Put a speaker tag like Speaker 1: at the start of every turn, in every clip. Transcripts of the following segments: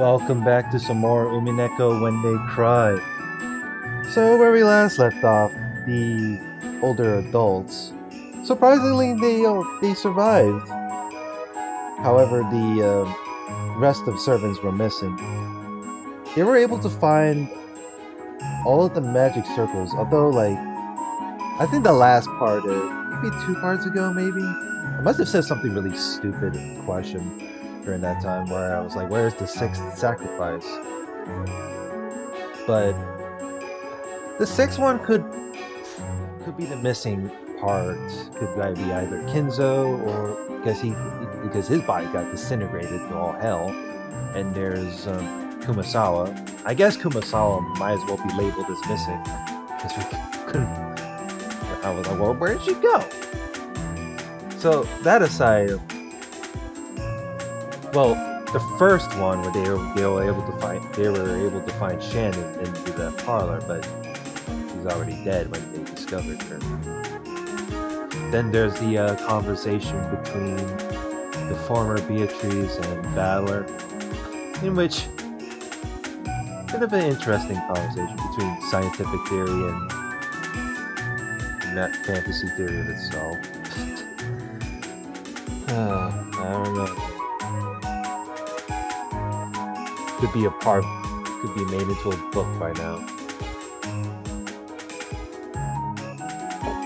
Speaker 1: Welcome back to some more Umineko When They Cry. So where we last left off, the older adults, surprisingly, they survived. However, the rest of servants were missing. They were able to find all of the magic circles, although, like, I think the last part, maybe 2 parts ago, maybe? I must have said something really stupid question during that time where I was like, where's the sixth sacrifice? But the sixth one could be the missing part. Could be either Kinzo or because his body got disintegrated to all hell. And there's Kumasawa. I guess Kumasawa might as well be labeled as missing because we couldn't. I was like, well, where did she go? So that aside, well, the first one where they were able to find Shannon into the parlor, but she's already dead when they discovered her. Then there's the conversation between the former Beatrice and Battler, in which bit of an interesting conversation between scientific theory and that fantasy theory of itself. I don't know. Could be made into a book by now.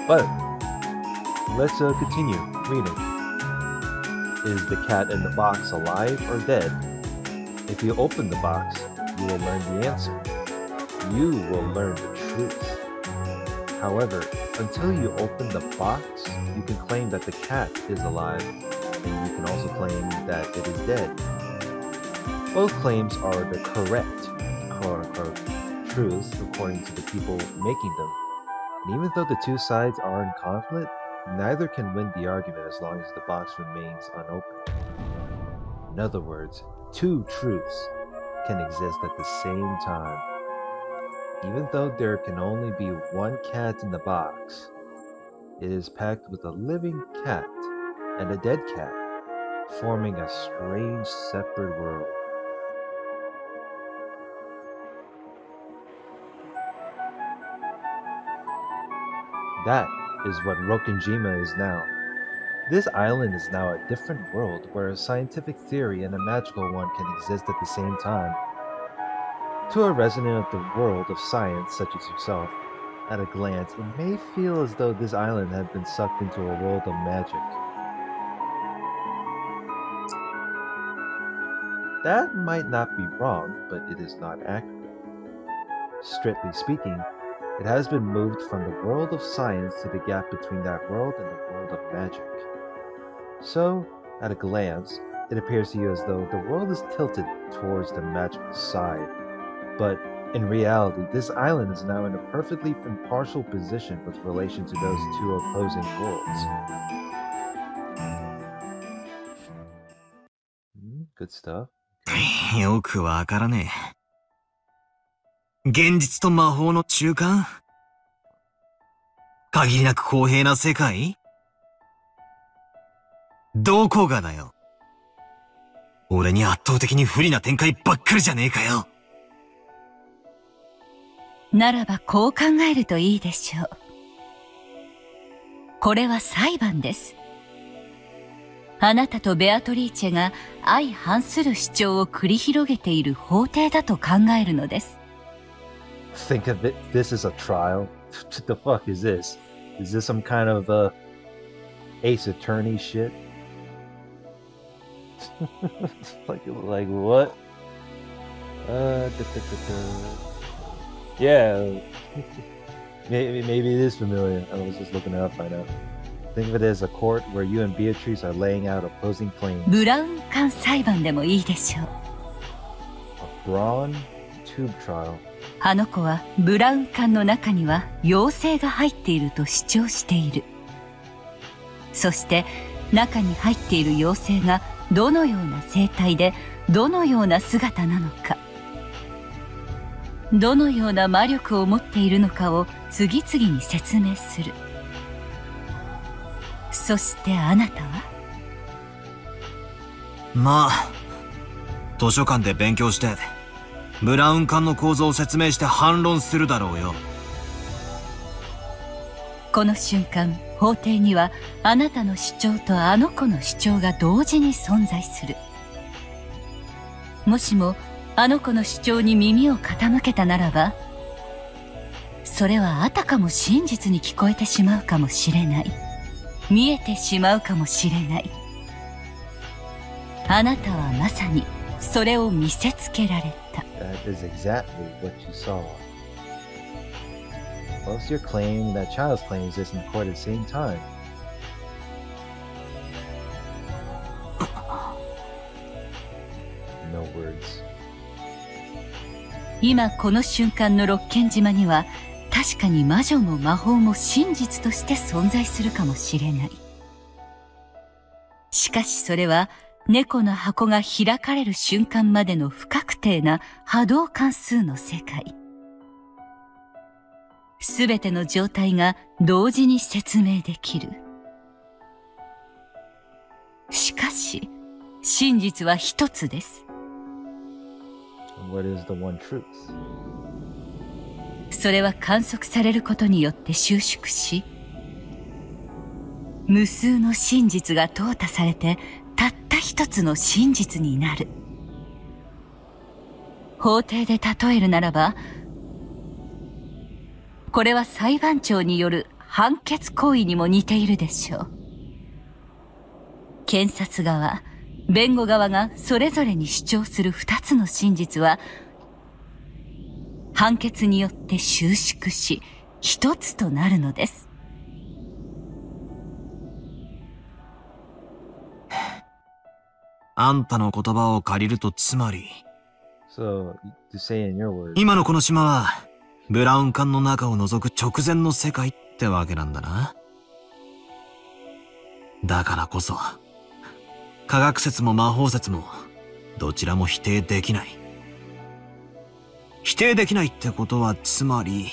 Speaker 1: But let's continue reading. Is the cat in the box alive or dead? If you open the box, you will learn the answer. You will learn the truth. However, until you open the box, you can claim that the cat is alive, and you can also claim that it is dead. Both claims are the correct, quote-unquote, truths according to the people making them. And even though the two sides are in conflict, neither can win the argument as long as the box remains unopened. In other words, two truths can exist at the same time. Even though there can only be one cat in the box, it is packed with a living cat and a dead cat, forming a strange separate world. That is what Rokkenjima is now. This island is now a different world where a scientific theory and a magical one can exist at the same time. To a resident of the world of science such as yourself, at a glance, it may feel as though this island had been sucked into a world of magic. That might not be wrong, but it is not accurate. Strictly speaking, it has been moved from the world of science to the gap between that world and the world of magic. So, at a glance, it appears to you as though the world is tilted towards the magical side. But in reality, this island is now in a perfectly impartial position with relation to those two opposing worlds. Good stuff.
Speaker 2: よくわからねえ。現実と魔法の中間？限りなく公平な世界？どこがだよ。俺に圧倒的に不利な展開ばっかりじゃねえかよ。
Speaker 3: ならばこう考えるといいでしょう。これは裁判です。あなたとベアトリーチェが相反する主張を繰り広げている法廷だと考えるのです。
Speaker 1: Think of it, this is a trial? What the fuck is this? Is this some kind of Ace Attorney shit? like what? Yeah, maybe it is familiar. I was just looking it up right now. Think of it as a court where you and Beatrice are laying out opposing claims.
Speaker 3: ブラウン管裁判でもいいでしょう。
Speaker 1: A Braun tube trial.
Speaker 3: あの子はブラウン管の中には妖精が入っていると主張している。そして中に入っている妖精がどのような生態でどのような姿なのか、どのような魔力を持っているのかを次々に説明する。そしてあなたは？
Speaker 2: まあ、図書館で勉強して、ブラウン管の構造を説明して反論するだろうよ。
Speaker 3: この瞬間、法廷にはあなたの主張とあの子の主張が同時に存在する。もしもあの子の主張に耳を傾けたならば、それはあたかも真実に聞こえてしまうかもしれない。見えてしまうかもしれない。あなたはまさにそれを見せつけられた。
Speaker 1: That is exactly what you saw. Both your claim and that child's claim exist in court at the same time. No words.
Speaker 3: 今この瞬間の六軒島には確かに魔女も魔法も真実として存在するかもしれない。しかしそれは猫の箱が開かれる瞬間までの不確定な波動関数の世界。すべての状態が同時に説明できる。しかし、真実は一つです。
Speaker 1: What is the one truth?
Speaker 3: それは観測されることによって収縮し、無数の真実が淘汰されて、たった一つの真実になる。法廷で例えるならば、これは裁判長による判決行為にも似ているでしょう。検察側、弁護側がそれぞれに主張する二つの真実は、判決によって収縮し、一つとなるのです。
Speaker 2: あんたの言葉を借りるとつまり、
Speaker 1: So, to say in your words,
Speaker 2: 今のこの島は、ブラウン管の中を覗く直前の世界ってわけなんだな。だからこそ、科学説も魔法説も、どちらも否定できない。否定できないってことはつまり、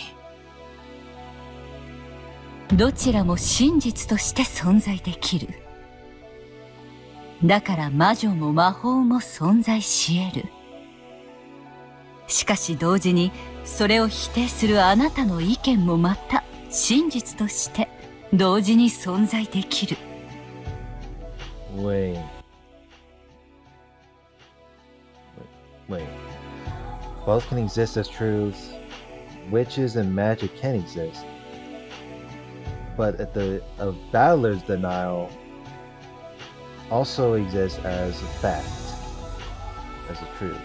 Speaker 3: どちらも真実として存在できる。だから魔女も魔法も存在し得る。しかし同時にそれを否定するあなたの意見もまた真実として同時に存在できる。
Speaker 1: wait. Both can exist as truths. Witches and magic can exist. But at the battler's denial also exists as a fact, as a truth.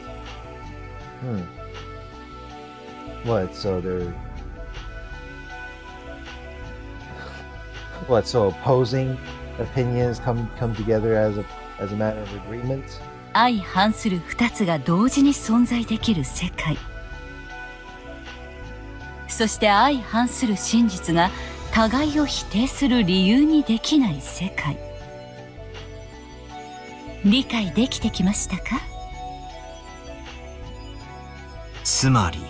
Speaker 1: What? So they're what? So opposing opinions come together as a matter of agreement?
Speaker 3: 相反する二つが同時に存在できる世界。そして相反する真実が互いを否定する理由にできない世界。理解できてきましたか？
Speaker 2: つまり、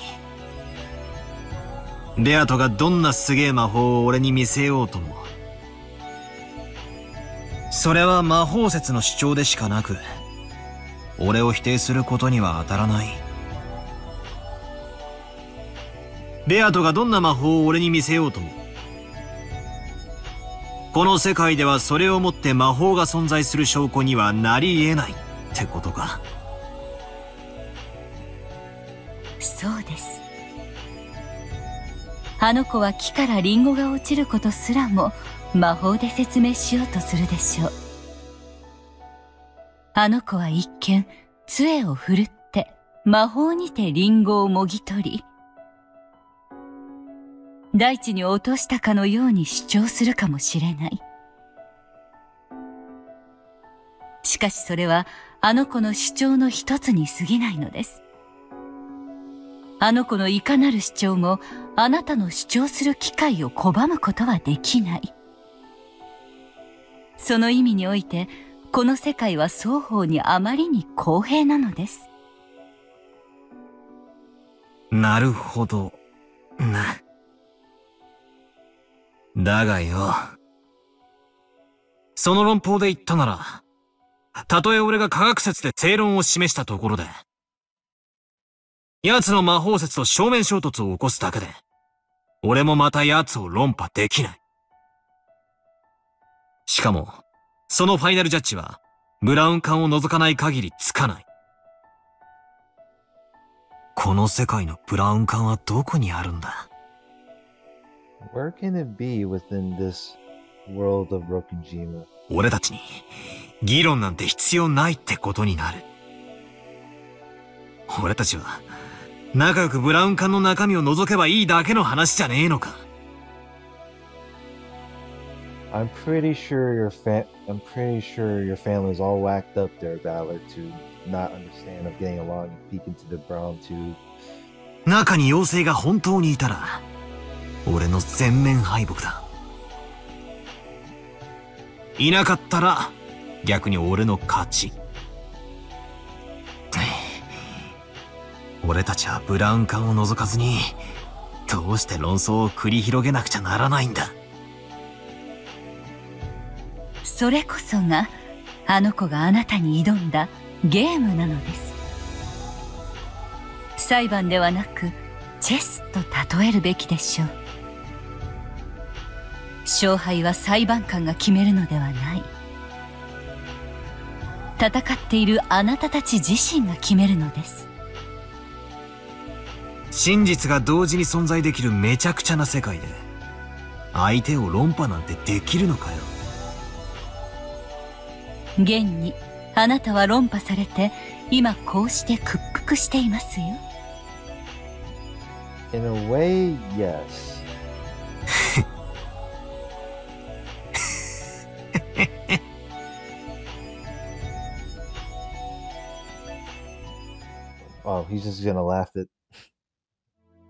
Speaker 2: ベアトがどんなすげえ魔法を俺に見せようとも、それは魔法説の主張でしかなく、俺を否定することには当たらない。ベアトがどんな魔法を俺に見せようとも、この世界ではそれをもって魔法が存在する証拠にはなり得ないってことか。
Speaker 3: そうです。あの子は木からリンゴが落ちることすらも魔法で説明しようとするでしょう。あの子は一見杖を振るって魔法にてリンゴをもぎ取り、大地に落としたかのように主張するかもしれない。しかしそれはあの子の主張の一つに過ぎないのです。あの子のいかなる主張もあなたの主張する機会を拒むことはできない。その意味においてこの世界は双方にあまりに公平なのです。
Speaker 2: なるほどな。だがよ、その論法で言ったなら、たとえ俺が科学説で正論を示したところで、奴の魔法説と正面衝突を起こすだけで、俺もまた奴を論破できない。しかも、そのファイナルジャッジは、ブラウン管を除かない限りつかない。この世界のブラウン管はどこにあるんだ？
Speaker 1: Where can it be within this world of Rokujima?
Speaker 2: 俺たちに、議論なんて必要ないってことになる。俺たちは、仲良くブラウン管の中身を覗けばいいだけの話じゃねえのか。
Speaker 1: I'm pretty sure your family's all whacked up there, Ballard, to not understand of getting along and peek into the brown tube.
Speaker 2: 中に妖精が本当にいたら、俺の全面敗北だ。いなかったら、逆に俺の勝ち。俺たちはブラウン管を覗かずに、どうして論争を繰り広げなくちゃならないんだ。
Speaker 3: それこそがあの子があなたに挑んだゲームなのです。裁判ではなくチェスと例えるべきでしょう。勝敗は裁判官が決めるのではない。戦っているあなたたち自身が決めるのです。
Speaker 2: 真実が同時に存在できるめちゃくちゃな世界で、相手を論破なんてできるのかよ。
Speaker 3: 現にあなたは論破されて今こうして屈服していますよ。
Speaker 1: In a way, yes. Oh, he's just gonna laugh at.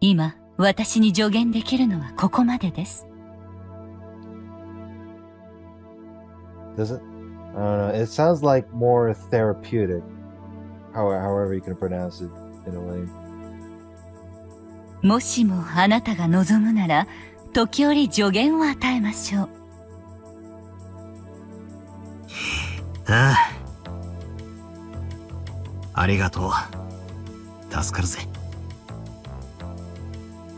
Speaker 3: 今私に助言できるのはここまでです。
Speaker 1: Does it? I don't know. It sounds like more therapeutic. However you can pronounce it in a way.
Speaker 3: もしもあなたが望むなら時折助言を与えましょう。
Speaker 2: ああ。ありがとう。助かるぜ。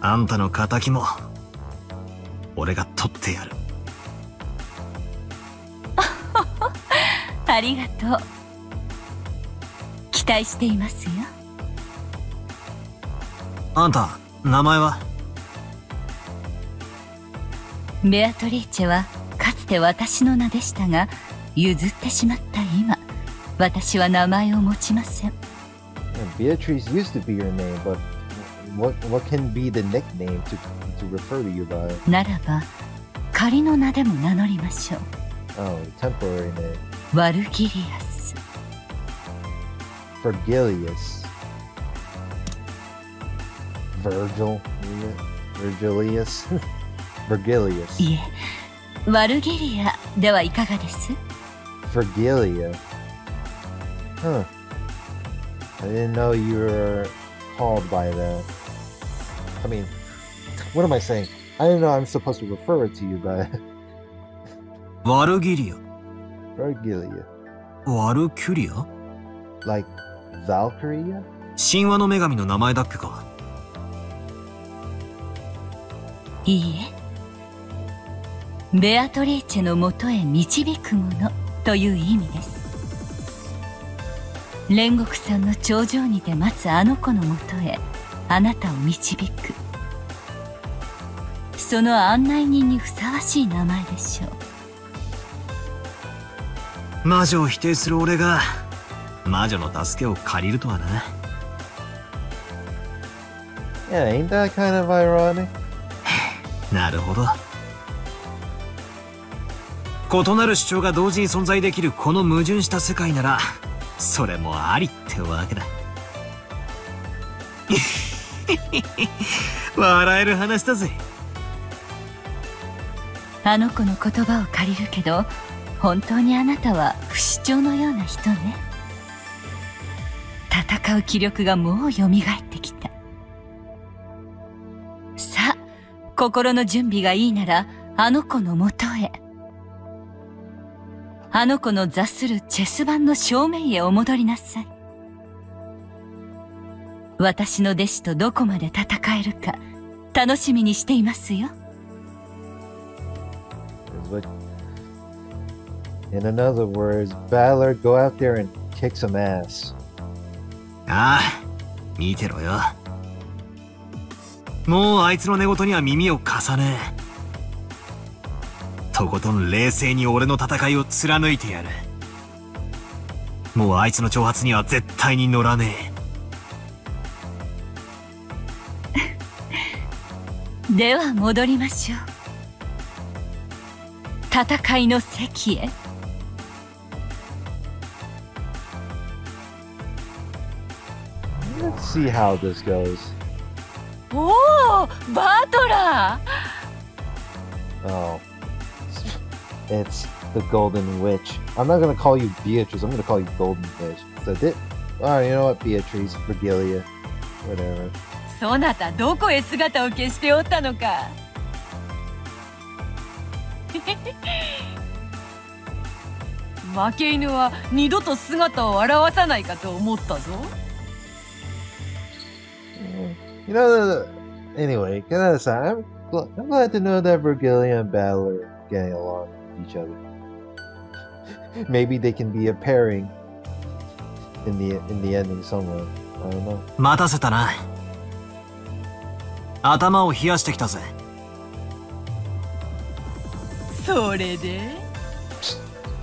Speaker 2: あんたの仇も、俺が取ってやる。
Speaker 3: ありがとう。期待していますよ。
Speaker 2: あんた、名前は？
Speaker 3: ベアトリーチェはかつて私の名でしたが、譲ってしまった今、私は名前を持ちません。
Speaker 1: Beatrice used to be your name, but what can be the nickname to refer to you by?
Speaker 3: ならば、仮の名でも名乗りましょう。
Speaker 1: Oh, temporary name.
Speaker 3: ワルギリアス。
Speaker 1: Vergilius. Vergilius. Vergilius.
Speaker 3: いえ、ワルギリアではいかがです？
Speaker 1: Vergilia. Huh. I didn't know you were called by that. I mean, what am I saying? I didn't know I'm supposed to refer to you by
Speaker 2: ワルギリア。
Speaker 1: Vergilia.
Speaker 2: ワルキュリア？
Speaker 1: Like Valkyria?
Speaker 2: 神話の女神の名前だっけか？
Speaker 3: いいえ。ベアトリーチェのもとへ導くものという意味です。煉獄さんの頂上にて待つあの子のもとへあなたを導く。その案内人にふさわしい名前でしょう。
Speaker 2: 魔女を否定する俺が魔女の助けを借りるとはな。
Speaker 1: Yeah, ain't that kind of ironic?
Speaker 2: なるほど。異なる主張が同時に存在できるこの矛盾した世界なら、それもありってわけだ。笑える話だぜ。
Speaker 3: あの子の言葉を借りるけど、本当にあなたは不死鳥のような人ね。戦う気力がもう蘇ってきた。さあ、心の準備がいいならあの子のもとへ。あの子の座するチェス盤の正面へお戻りなさい。私の弟子とどこまで戦えるか楽しみにしていますよ。
Speaker 1: In other words, Balor, go out there and kick some ass.
Speaker 2: ああ、見てろよ。もうあいつの寝言には耳を貸さねえ。とことん冷静に俺の戦いを貫いてやる。もうあいつの挑発には絶対に乗らね
Speaker 3: え。では戻りましょう。戦いの席へ。
Speaker 1: Let's see how this goes.
Speaker 3: おお、バトラ
Speaker 1: ー。Oh, it's the Golden Witch. I'm not gonna call you Beatrice. I'm gonna call you Golden Witch. So, alright, you know what, Beatrice, Vergilia, whatever.
Speaker 3: そなたどこへ姿を消しておったのか。負け犬は二度と姿を現さないかと思ったぞ。
Speaker 1: You know, anyway, I'm glad to know that Vergilia and Balor are getting along with each other. Maybe they can be a pairing in the ending somewhere. I don't know.
Speaker 2: 待たせたな。頭を冷やしてきたぜ。
Speaker 3: それで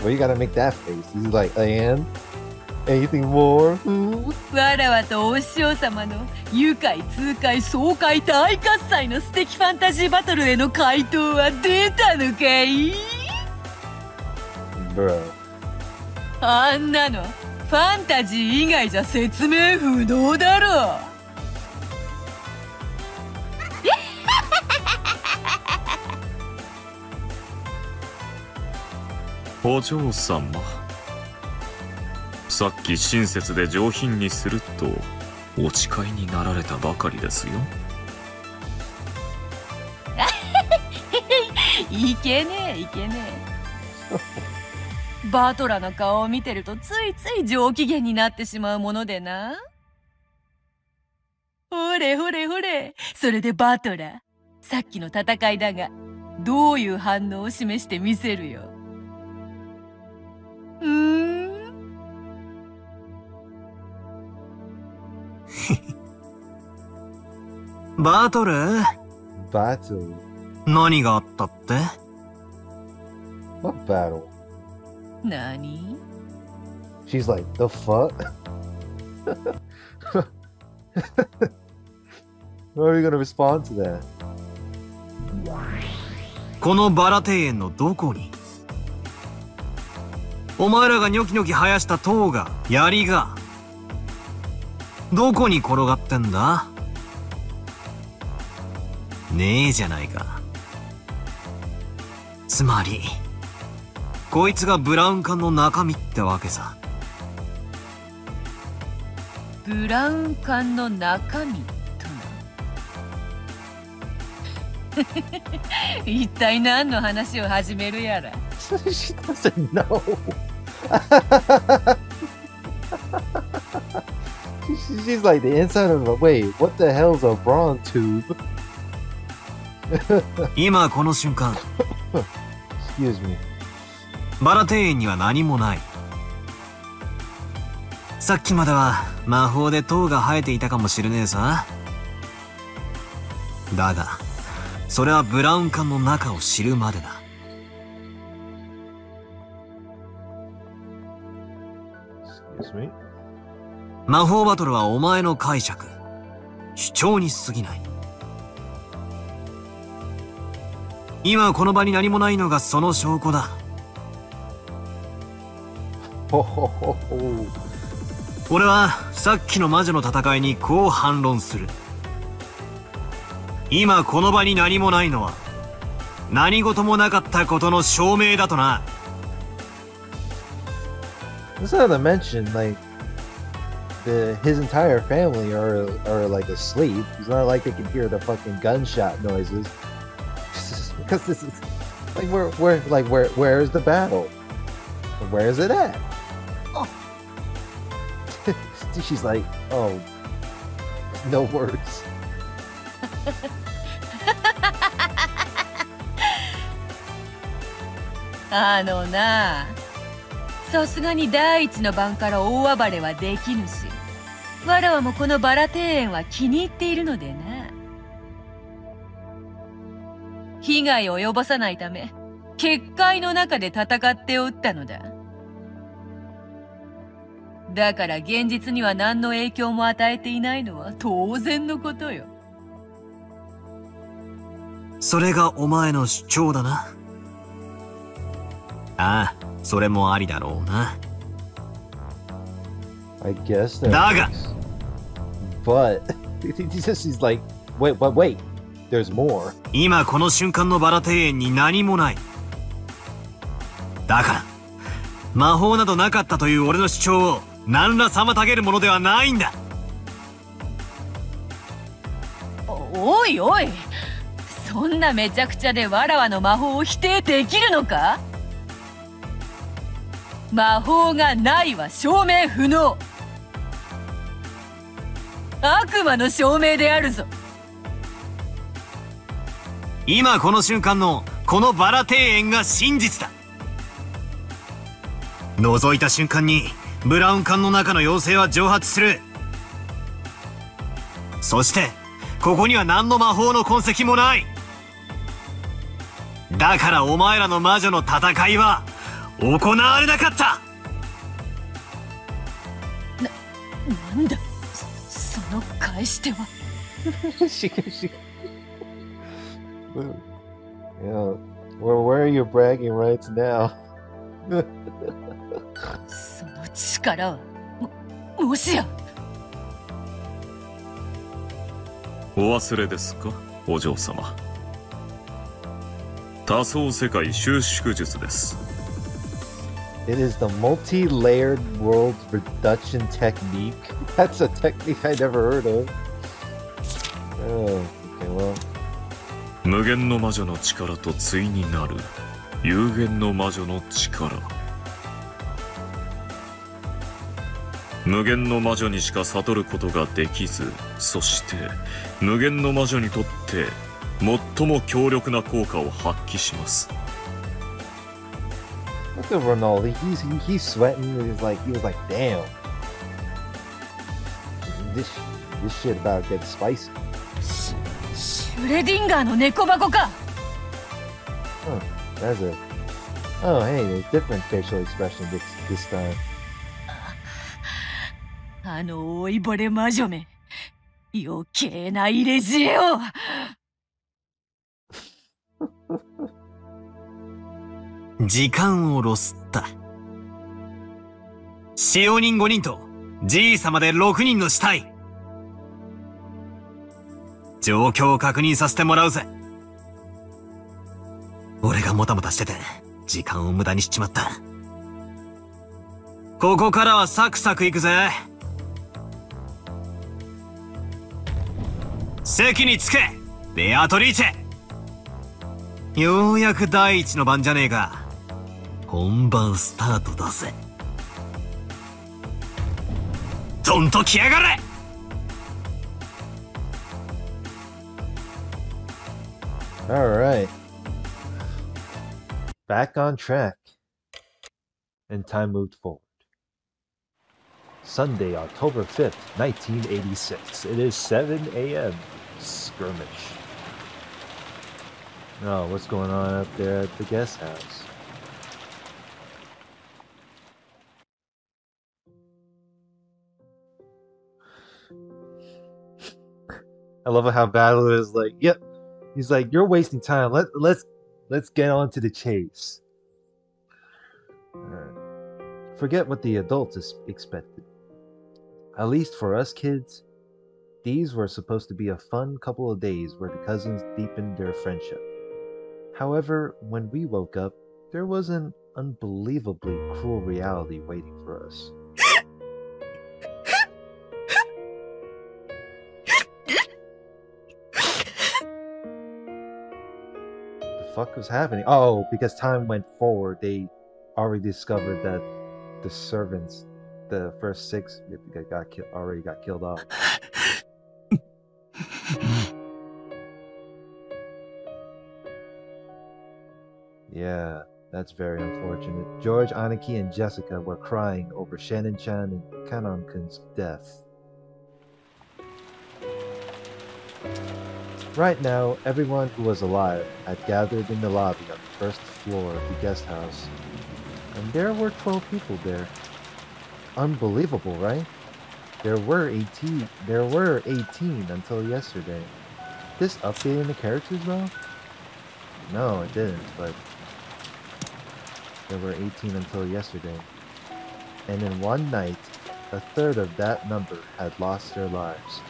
Speaker 1: Well, you gotta make that face. He's like, and? Anything more?
Speaker 3: わらわとお師匠様の愉快痛快爽快大喝采の素敵ファンタジーバトルへの回答は出たのかい？
Speaker 1: Bro.
Speaker 3: あんなのファンタジー以外じゃ説明不能だろ。
Speaker 4: お嬢様、さっき親切で上品にするとお誓いになられたばかりですよ。
Speaker 3: いけねえいけねえ。バトラの顔を見てるとついつい上機嫌になってしまうものでな。ほれほれほれ、それでバトラ、さっきの戦いだがどういう反応を示してみせるよ。
Speaker 2: バトル？
Speaker 1: Battle?
Speaker 2: 何があったって？
Speaker 1: What battle?
Speaker 3: 何？
Speaker 1: She's like, the fuck? How are you gonna respond to that?
Speaker 2: このバラ庭園のどこに？お前らがニョキニョキ生やした塔が、槍が、どこに転がってんだ？ねえじゃないか。つまり、こいつがブラウン管の中身ってわけさ。
Speaker 3: ブラウン管の中身とな。一体何の話を始めるやら。
Speaker 1: She doesn't know. She's like the inside of a wait, what the hell's a brawn tube?
Speaker 2: 今この瞬間
Speaker 1: Excuse me.
Speaker 2: バラ庭園には何もない。さっきまでは魔法で塔が生えていたかもしれねえさ。だがそれはブラウン管の中を知るまでだ。
Speaker 1: Excuse me?
Speaker 2: 魔法バトルはお前の解釈、主張に過ぎない。今この場に何もないのがその証拠だ。俺はさっきの魔女の戦いにこう反論する。今この場に何もないのは何事もなかったことの証明だとな。
Speaker 1: It's not to mention, like, his entire family are like asleep. It's not like they can hear the fucking gunshot noises. Because this is like where's the battle? Where's it at?
Speaker 3: Oh.
Speaker 1: She's like, oh, no words.
Speaker 3: あのな、さすがに第一の晩から大暴れはできぬし、わらわもこのバラ庭園は気に入っているのでな。被害を及ぼさないため、結界の中で戦っておったのだ。だから現実には何の影響も与えていないのは当然のことよ。
Speaker 2: それがお前の主張だな。ああ、それもありだろうな。
Speaker 1: I guess that
Speaker 2: だが
Speaker 1: But she's like, wait, there's more.
Speaker 2: 今この瞬間のバラ庭園に何もない。だから魔法などなかったという俺の主張を何ら妨げるものではないんだ。
Speaker 3: おいおい、そんなめちゃくちゃでわらわの魔法を否定できるのか？魔法がないは証明不能。悪魔の証明であるぞ。
Speaker 2: 今この瞬間のこのバラ庭園が真実だ。覗いた瞬間にブラウン管の中の妖精は蒸発する。そしてここには何の魔法の痕跡もない。だからお前らの魔女の戦いは行われなかった。
Speaker 3: なんだその返し手は。
Speaker 1: she yeah, where are your bragging rights now?
Speaker 3: その力はもしや。
Speaker 4: お忘れですか、お嬢様。多層世界収縮術です。
Speaker 1: It is the multi-layered world reduction technique. That's a technique I never heard of. Oh, okay, well.
Speaker 4: 無限の魔女の力と対になる有限の魔女の力。無限の魔女にしか悟ることができず、そして無限の魔女にとって最も強力な効果を発揮します。
Speaker 1: Look at Ronaldo. He's sweating. He was like, damn. This shit about to get spicy.
Speaker 3: シュレディンガーの猫箱か。
Speaker 1: That's a. Oh, hey, a different facial expression this time.
Speaker 3: あの老いぼれ魔女め、余計な入れ知恵を。
Speaker 2: 時間をロスった。使用人5人とじいさまで6人の死体。状況を確認させてもらうぜ。俺がもたもたしてて時間を無駄にしちまった。ここからはサクサクいくぜ。席に着け、ベアトリーチェ。ようやく第一の番じゃねえか。本番スタートだぜ。どんと来やがれ。
Speaker 1: Alright. Back on track. And time moved forward. Sunday, October 5th, 1986. It is 7 a.m. Skirmish. Oh, what's going on up there at the guest house? I love how Battle is like, yep. He's like, you're wasting time. Let's get on to the chase. Alright. Forget what the adults expected. At least for us kids, these were supposed to be a fun couple of days where the cousins deepened their friendship. However, when we woke up, there was an unbelievably cruel reality waiting for us. What the fuck was happening? Oh, because time went forward, they already discovered that the servants, the first 6 already got killed off. Yeah, that's very unfortunate. George, Aniki, and Jessica were crying over Shannon-chan and Kanon-kun's death. Right now, everyone who was alive had gathered in the lobby on the first floor of the guest house. And there were 12 people there. Unbelievable, right? There were 18 until yesterday. This updating the characters though? No, it didn't, but there were 18 until yesterday. And in one night, a third of that number had lost their lives.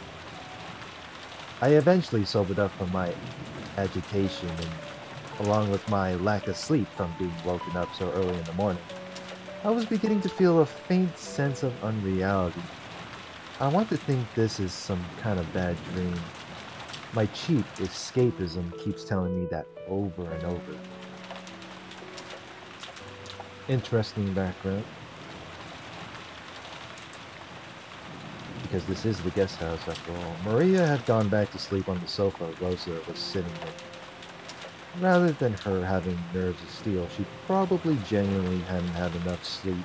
Speaker 1: I eventually sobered up from my agitation and, along with my lack of sleep from being woken up so early in the morning, I was beginning to feel a faint sense of unreality. I want to think this is some kind of bad dream. My cheap escapism keeps telling me that over and over. Interesting background. Because this is the guest house after all. Maria had gone back to sleep on the sofa Rosa was sitting in. Rather than her having nerves of steel, she probably genuinely hadn't had enough sleep.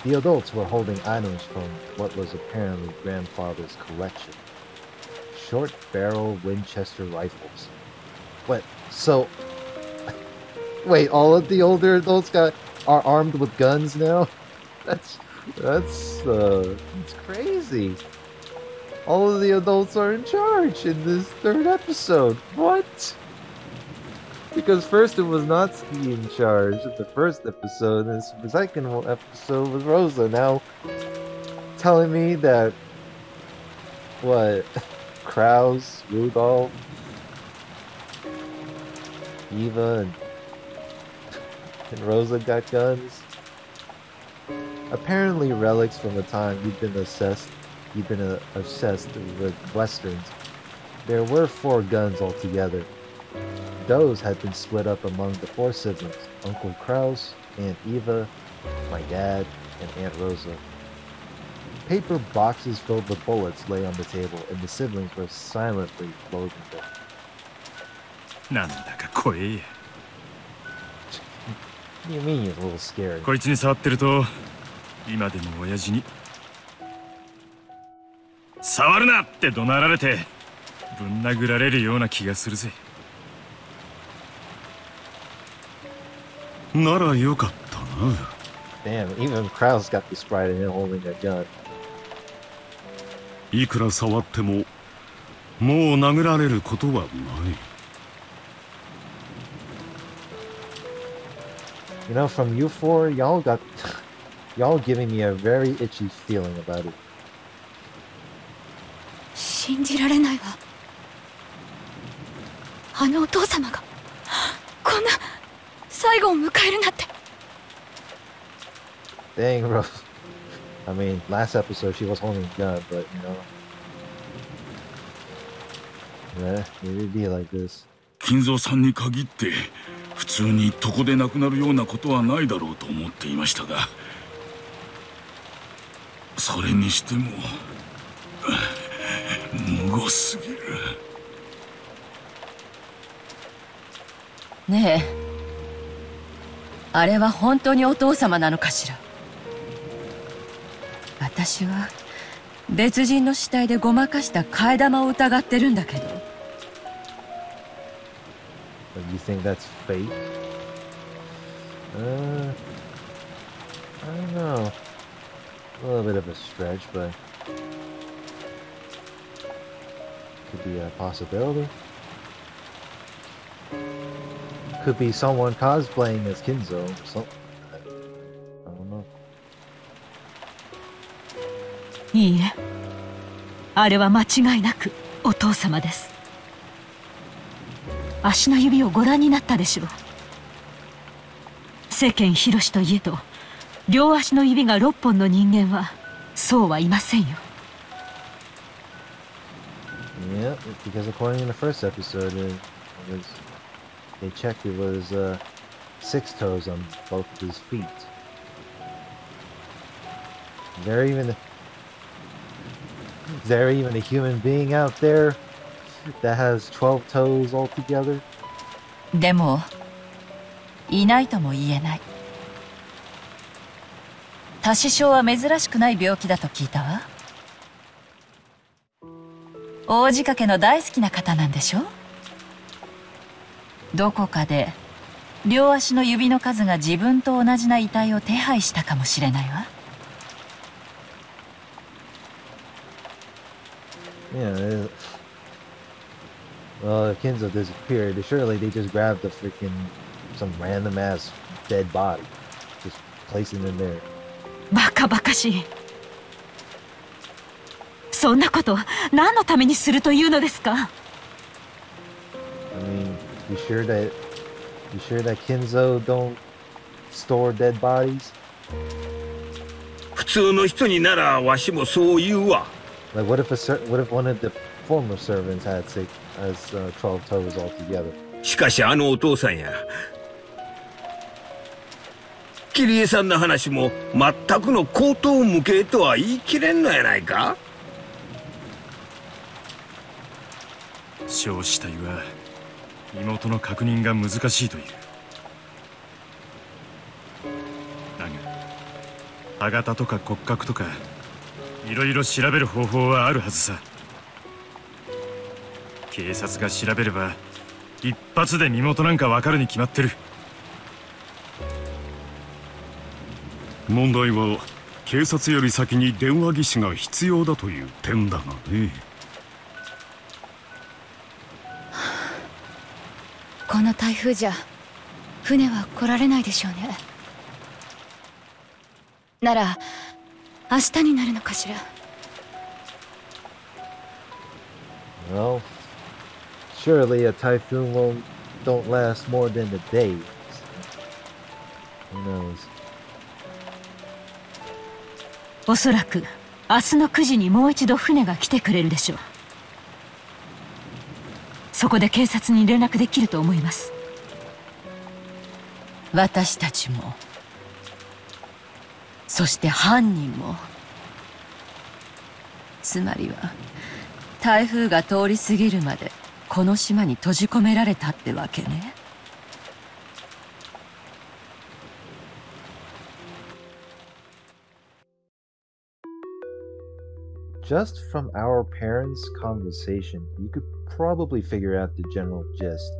Speaker 1: The adults were holding items from what was apparently grandfather's collection. Short-barrel Winchester rifles. What? So... Wait, all of the older adults are armed with guns now? That's crazy. All of the adults are in charge in this third episode. What? Because first it was Natsuki in charge in the first episode, and the second episode was Rosa. Now, telling me that, what, Krause, Rudolph, Eva, and Rosa got guns? Apparently relics from the time you've been obsessed with westerns. There were 4 guns altogether. Those had been split up among the 4 siblings, Uncle Krause, Aunt Eva, my dad, and Aunt Rosa. Paper boxes filled with bullets lay on the table, and the siblings were silently loading them.
Speaker 2: なんだか怖え。
Speaker 1: What do you mean it's a little scary?
Speaker 2: こいつに触ってると今でも親父に触るなって怒鳴られてぶん殴られるような気がするぜ。ならよかったな。
Speaker 1: Damn, even Krause got this pride in him holding a gun.
Speaker 5: いくら触ってももう殴られることはない。
Speaker 1: You know, from you 4, y'all giving me a very itchy feeling about it.
Speaker 6: 信じられないわ。あのお父様がこんな最後を迎えるなんて。
Speaker 1: Dang, bro. I mean, last episode she was holding a gun, but yeah, it'd be like this.
Speaker 5: 金蔵さんに限って普通に床で亡くなるようなことはないだろうと思っていましたが、それにしてもむごすぎる。
Speaker 7: ねえ、あれは本当にお父様なのかしら。私は別人の死体でごまかした替え玉を疑ってるんだけど。
Speaker 1: You think that's fake? I don't know. A little bit of a stretch, but could be a possibility. Could be someone cosplaying as Kinzo or something. I don't know.
Speaker 3: いいえ、あれは間違いなくお父様です。足の指をご覧になったでしょう。世間広しといえど、両足の指が6本の人間はそうはいませんよ。
Speaker 1: Yeah, because according to the first episode, they checked it was 6 toes on both of his feet. Is there even a human being out there that has 12 toes altogether?
Speaker 7: でもいないとも言えない。多子症は珍しくない病気だと聞いたわ。王子掛けの大好きな方なんでしょ？どこかで両足の指の数が自分と同じな遺体を手配したかもしれないわ。
Speaker 1: Yeah, well, if Kinzo disappeared, surely they just grabbed some random ass dead body, just placing them there.
Speaker 3: バカバカしい。そんなこと何のためにするというのですか？
Speaker 1: I mean, you sure that Kinzo don't store dead bodies?
Speaker 8: 普通の人にならわしもそう言うわ。
Speaker 1: Like, what if one of the former servants has 12 toes altogether?
Speaker 8: しかしあのお父さんや、桐江さんの話も全くの口頭無形とは言い切れんのやないか。
Speaker 9: 小死体は身元の確認が難しいという。だが歯型とか骨格とかいろいろ調べる方法はあるはずさ。警察が調べれば一発で身元なんかわかるに決まってる。
Speaker 5: 問題は警察より先に電話技師が必要だという点だがね。
Speaker 6: この台風じゃ船は来られないでしょうね。なら明日になるのかしら。
Speaker 1: Well, surely a typhoon don't last more than a day. Who knows?
Speaker 3: おそらく明日の9時にもう一度船が来てくれるでしょう。そこで警察に連絡できると思います。
Speaker 7: 私たちも、そして犯人も。つまりは台風が通り過ぎるまでこの島に閉じ込められたってわけね。
Speaker 1: Just from our parents' conversation, you could probably figure out the general gist,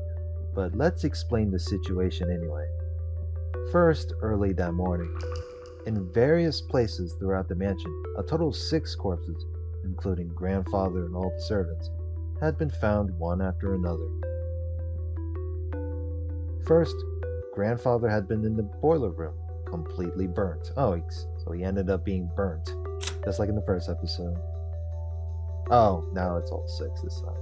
Speaker 1: but let's explain the situation anyway. First, early that morning, in various places throughout the mansion, a total of 6 corpses, including grandfather and all the servants, had been found one after another. First, grandfather had been in the boiler room, completely burnt. Oh, so he ended up being burnt, just like in the first episode. Oh, now it's all 6 this time.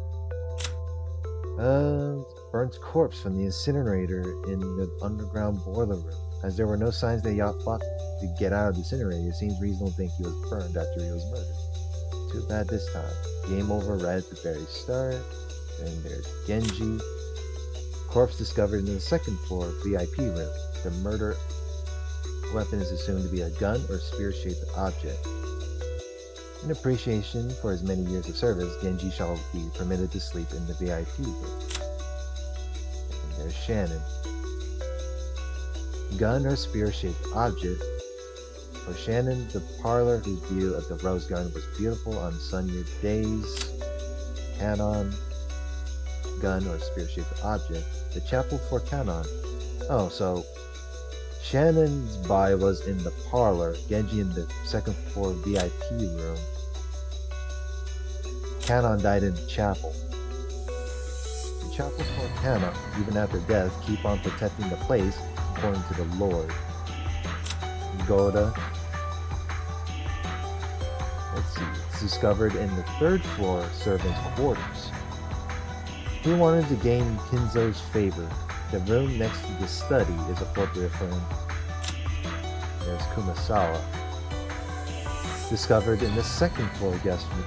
Speaker 1: Burnt corpse from the incinerator in the underground boiler room. As there were no signs that Yacht fought to get out of the incinerator, it seems reasonable to think he was burned after he was murdered. Too bad this time. Game over right at the very start. And there's Genji. Corpse discovered in the 2nd floor VIP room. The murder weapon is assumed to be a gun or spear-shaped object. In appreciation for his many years of service, Genji shall be permitted to sleep in the VIP room. And there's Shannon. Gun or spear-shaped object. For Shannon, the parlor whose view of the rose garden was beautiful on sunnier days. Canon. Gun or spear-shaped object. The chapel for Canon. Oh, so Shannon's body was in the parlor, Genji in the 2nd floor VIP room. Canon died in the chapel. The chapel for Canon, even after death, keep on protecting the place according to the Lord. Goda. Let's see. It's discovered in the 3rd floor servants' quarters. He wanted to gain Kinzo's favor. The room next to the study is appropriate for him. There's Kumasawa. Discovered in the 2nd floor guest room.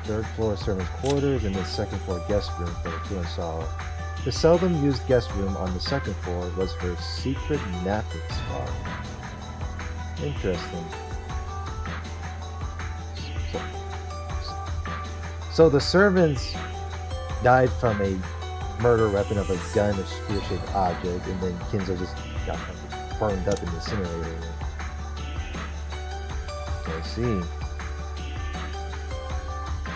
Speaker 1: 3rd floor servants' quarters and the 2nd floor guest room for Kumasawa. The seldom used guest room on the second floor was her secret napping spot. Interesting. So the servants died from a murder weapon of a gun, a spear-shaped object, and then Kinzo just got burned up in the incinerator. I see.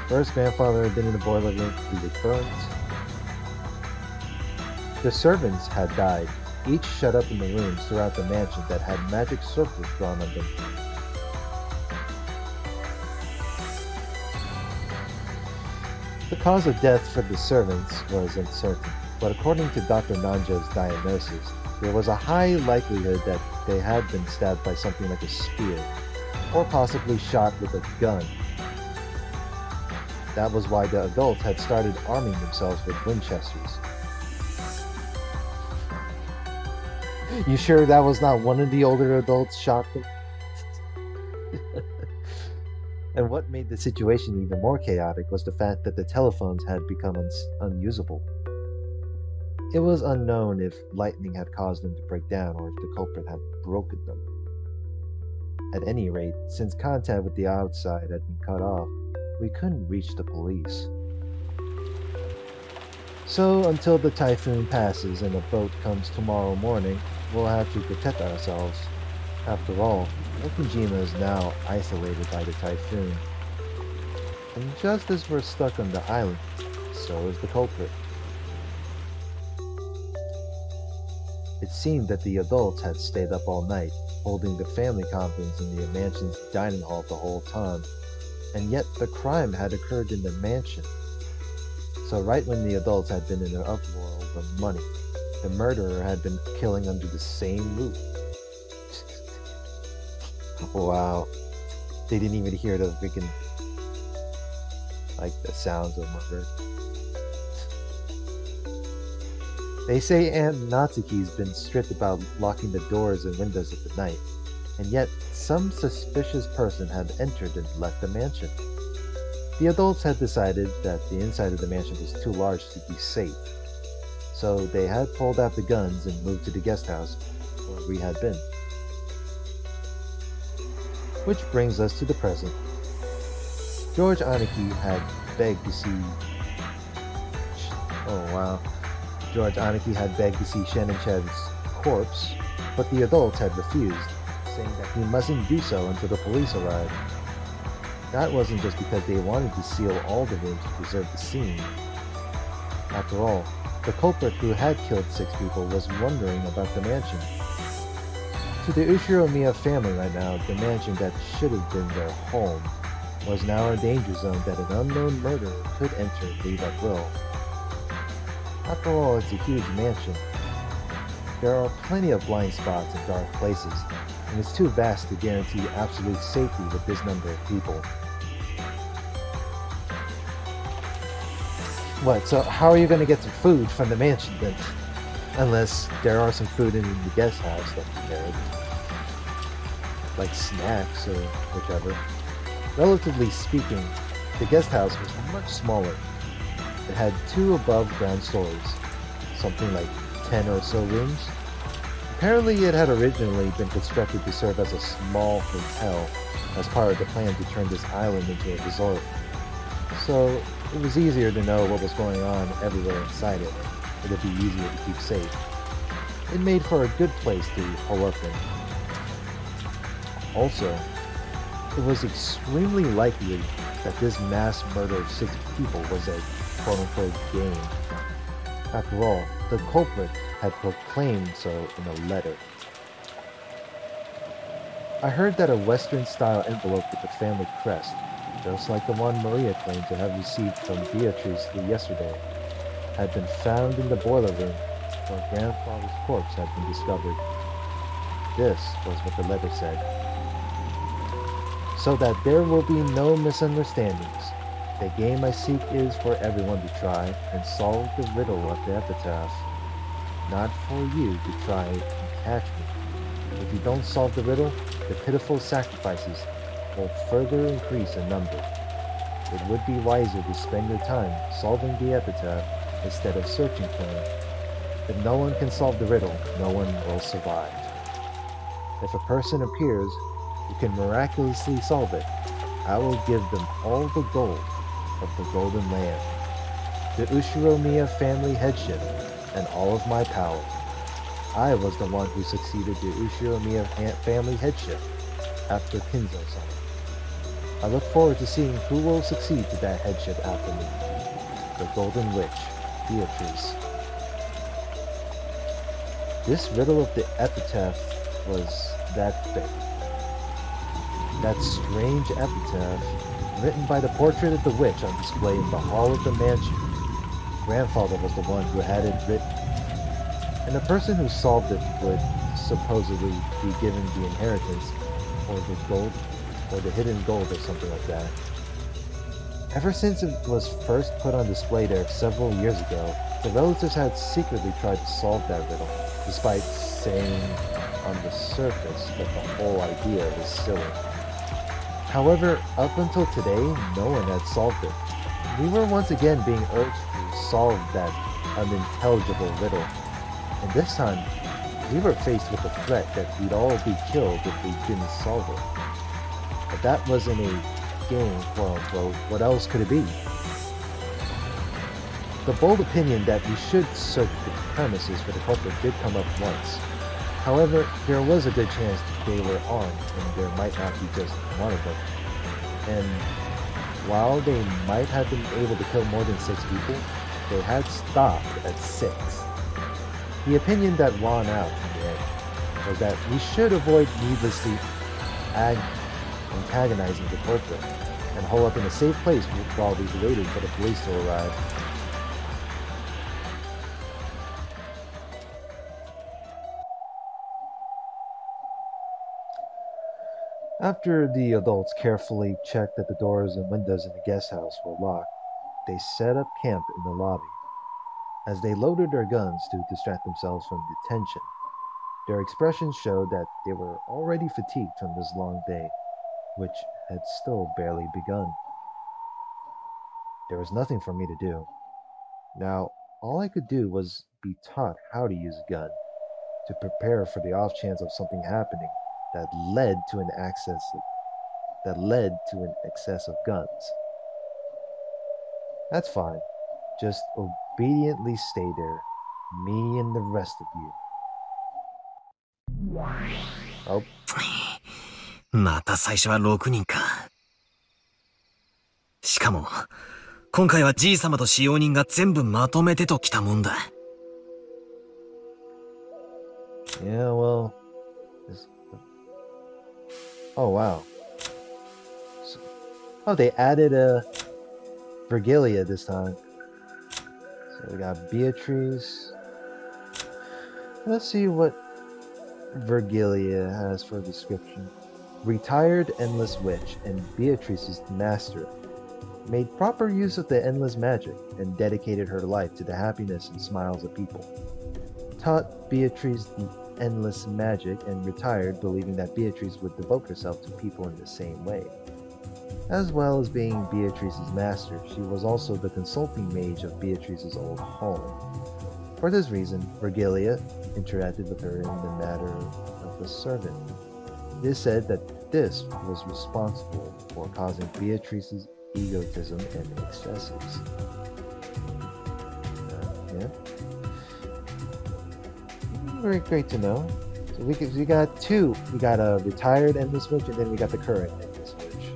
Speaker 1: First, grandfather had been in the boiler room completely burnt. The servants had died, each shut up in the rooms throughout the mansion that had magic circles drawn on them. The cause of death for the servants was uncertain, but according to Dr. Nanjo's diagnosis, there was a high likelihood that they had been stabbed by something like a spear, or possibly shot with a gun. That was why the adults had started arming themselves with Winchesters. You sure that was not one of the older adults shot them? And what made the situation even more chaotic was the fact that the telephones had become unusable. It was unknown if lightning had caused them to break down or if the culprit had broken them. At any rate, since contact with the outside had been cut off, we couldn't reach the police. So until the typhoon passes and a boat comes tomorrow morning, we'll have to protect ourselves. After all, Okujima is now isolated by the typhoon. And just as we're stuck on the island, so is the culprit. It seemed that the adults had stayed up all night, holding the family conference in the mansion's dining hall the whole time, and yet the crime had occurred in the mansion. So right when the adults had been in an uproar over money, the murderer had been killing under the same roof. Wow. They didn't even hear the freaking, like, the sounds of murder. They say Aunt Natsuki's been strict about locking the doors and windows at the night, and yet some suspicious person had entered and left the mansion. The adults had decided that the inside of the mansion was too large to be safe, so they had pulled out the guns and moved to the guest house where we had been. Which brings us to the present. George Aniki had begged to see... Oh wow. George Aniki had begged to see Shen and Chev's corpse, but the adults had refused, saying that he mustn't do so until the police arrived. That wasn't just because they wanted to seal all the rooms to preserve the scene. After all, the culprit who had killed 6 people was wondering about the mansion. To the Ushiromiya family right now, the mansion that should have been their home was now a danger zone that an unknown murderer could enter and leave at will. After all, it's a huge mansion. There are plenty of blind spots and dark places, and it's too vast to guarantee absolute safety with this number of people. What, so how are you going to get some food from the mansion then? Unless there are some food in the guest house that's prepared. Like snacks or whichever. Relatively speaking, the guest house was much smaller. It had 2 above-ground stories, something like 10 or so rooms. Apparently it had originally been constructed to serve as a small hotel as part of the plan to turn this island into a resort. So it was easier to know what was going on everywhere inside it. It would be easier to keep safe. It made for a good place to hole up in. Also, it was extremely likely that this mass murder of 6 people was a quote-unquote game. After all, the culprit had proclaimed so in a letter. I heard that a Western-style envelope with the family crest, just like the one Maria claimed to have received from Beatrice yesterday, had been found in the boiler room where grandfather's corpse had been discovered. This was what the letter said. So that there will be no misunderstandings, the game I seek is for everyone to try and solve the riddle of the epitaph, not for you to try and catch me. If you don't solve the riddle, the pitiful sacrifices will further increase in number. It would be wiser to spend your time solving the epitaph instead of searching for him. If no one can solve the riddle, no one will survive. If a person appears who can miraculously solve it, I will give them all the gold of the Golden Land, the Ushiromiya family headship, and all of my power. I was the one who succeeded the Ushiromiya family headship after Kinzo-sama. I look forward to seeing who will succeed to that headship after me. The Golden Witch, Beatrice. This riddle of the epitaph was that thing. That strange epitaph, written by the portrait of the witch on display in the hall of the mansion. Grandfather was the one who had it written, and the person who solved it would supposedly be given the inheritance, or the gold, or the hidden gold, or something like that. Ever since it was first put on display there several years ago, the relatives had secretly tried to solve that riddle, despite saying on the surface that the whole idea was silly. However, up until today, no one had solved it. We were once again being urged to solve that unintelligible riddle, and this time, we were faced with the threat that we'd all be killed if we didn't solve it. But that wasn't a game, quote-unquote. What else could it be? The bold opinion that we should search the premises for the culprit did come up once. However, there was a good chance that they were armed, and there might not be just one of them. And while they might have been able to kill more than 6 people, they had stopped at 6. The opinion that won out in the end was that we should avoid needlessly antagonizing the culprit and hole up in a safe place while we waited for the police to arrive. After the adults carefully checked that the doors and windows in the guest house were locked, they set up camp in the lobby. As they loaded their guns to distract themselves from detention, their expressions showed that they were already fatigued from this long day, which had still barely begun. There was nothing for me to do. Now, all I could do was be taught how to use a gun, to prepare for the off chance of something happening that led to an excess of guns. That's fine. Just obediently stay there, me and the rest of you. Oh.
Speaker 2: また最初は6人か。しかも、今回はじい様と使用人が全部まとめてときたもんだ。
Speaker 1: Yeah, well... Oh, wow. Oh, they added Virgilia this time. So we got Beatrice. Let's see what Virgilia has for a description. Retired Endless Witch and Beatrice's master. Made proper use of the endless magic and dedicated her life to the happiness and smiles of people. Taught Beatrice the endless magic and retired believing that Beatrice would devote herself to people in the same way. As well as being Beatrice's master, she was also the consulting mage of Beatrice's old home. For this reason, Virgilia interacted with her in the matter of a servant. It is said that this was responsible for causing Beatrice's egotism and excesses. Yeah. Very great to know. So we got two. We got a retired Endless Witch, and then we got the current Endless Witch.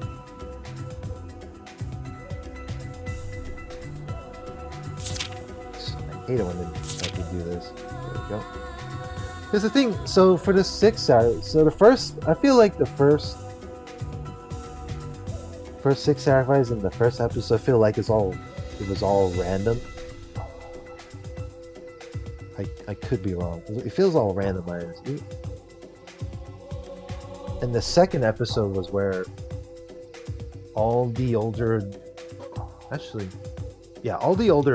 Speaker 1: I hate it when I can do this. There we go. Because the thing, so for the 6 hours, so the first, I feel like the first 6 sacrifices in the first episode, I feel like it was all random. I could be wrong. It feels all randomized. And the second episode was where all the older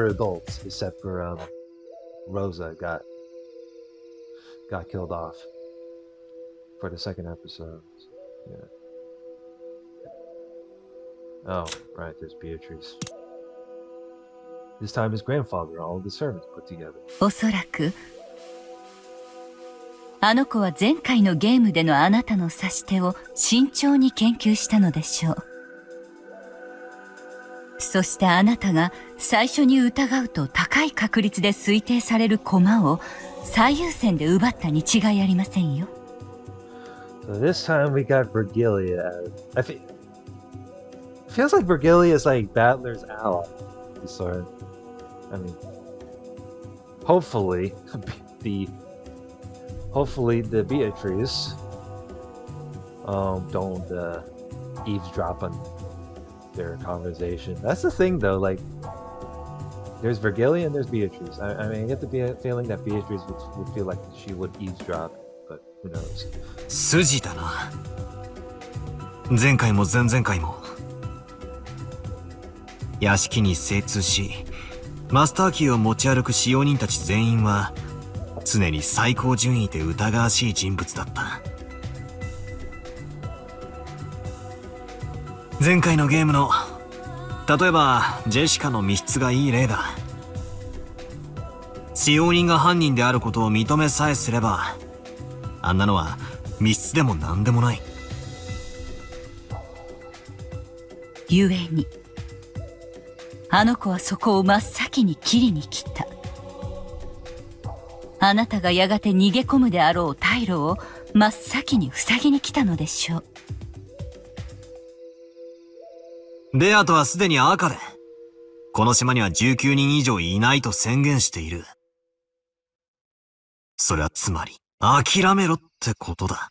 Speaker 1: adults, except for Rosa, got killed off for the second episode. Yeah. Oh, right, there's Beatrice. This time his grandfather and all of the servants put together.
Speaker 3: おそらくあの子は前回のゲームでのあなたの指し手を慎重に研究したのでしょう。そしてあなたが最初に疑うと高い確率で推定される駒を最優先で奪ったに違いありませんよ。
Speaker 1: So this time we got Vergilia. Feels like Vergilia is like Battler's ally. Sort of. I mean, hopefully the Beatrice don't eavesdrop on their conversation. That's the thing though, like there's Vergilia and there's Beatrice. I mean, I get the feeling that Beatrice would feel like she would eavesdrop, but who knows.
Speaker 2: 筋だな。前回も前々回も屋敷に精通しマスターキーを持ち歩く使用人たち全員は常に最高順位で疑わしい人物だった。前回のゲームの例えばジェシカの密室がいい例だ。使用人が犯人であることを認めさえすればあんなのは密室でも何でもない。
Speaker 3: 故にあの子はそこを真っ先に切りに来た。あなたがやがて逃げ込むであろう退路を真っ先に塞ぎに来たのでしょう。
Speaker 2: ベアとはすでに赤でこの島には19人以上いないと宣言している。それはつまり諦めろってことだ。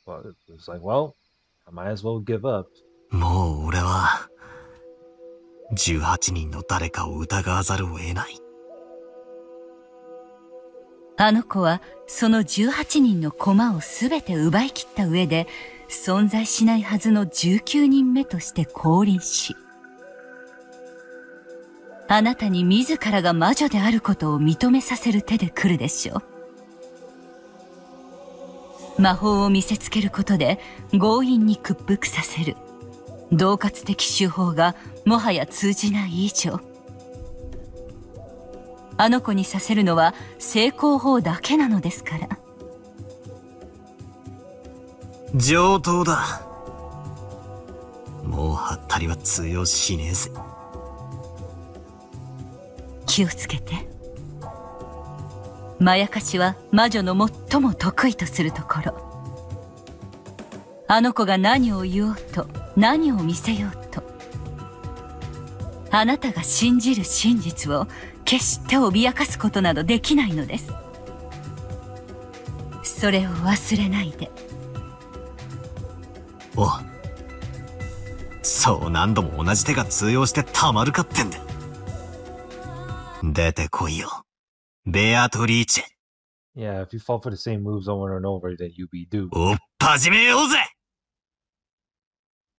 Speaker 1: Well, it's like, well, I might as well give up.
Speaker 2: もう俺は18人の誰かを疑わざるを得ない。
Speaker 3: あの子はその18人の駒をすべて奪い切った上で存在しないはずの19人目として降臨し、あなたに自らが魔女であることを認めさせる手で来るでしょう。魔法を見せつけることで強引に屈服させる恫喝的手法がもはや通じない以上、あの子にさせるのは成功法だけなのですから。
Speaker 2: 上等だ。もうハッタリは通用しねえぜ。
Speaker 3: 気をつけて。まやかしは魔女の最も得意とするところ。あの子が何を言おうと何を見せようと、あなたが信じる真実を決して脅かすことなどできないのです。それを忘れないで。
Speaker 2: お、そう何度も同じ手が通用してたまるかってんだ。出てこいよ、ベアトリーチェ。
Speaker 1: Yeah, if you fall for the same moves over and over, then you be doomed.
Speaker 2: おっ始めようぜ。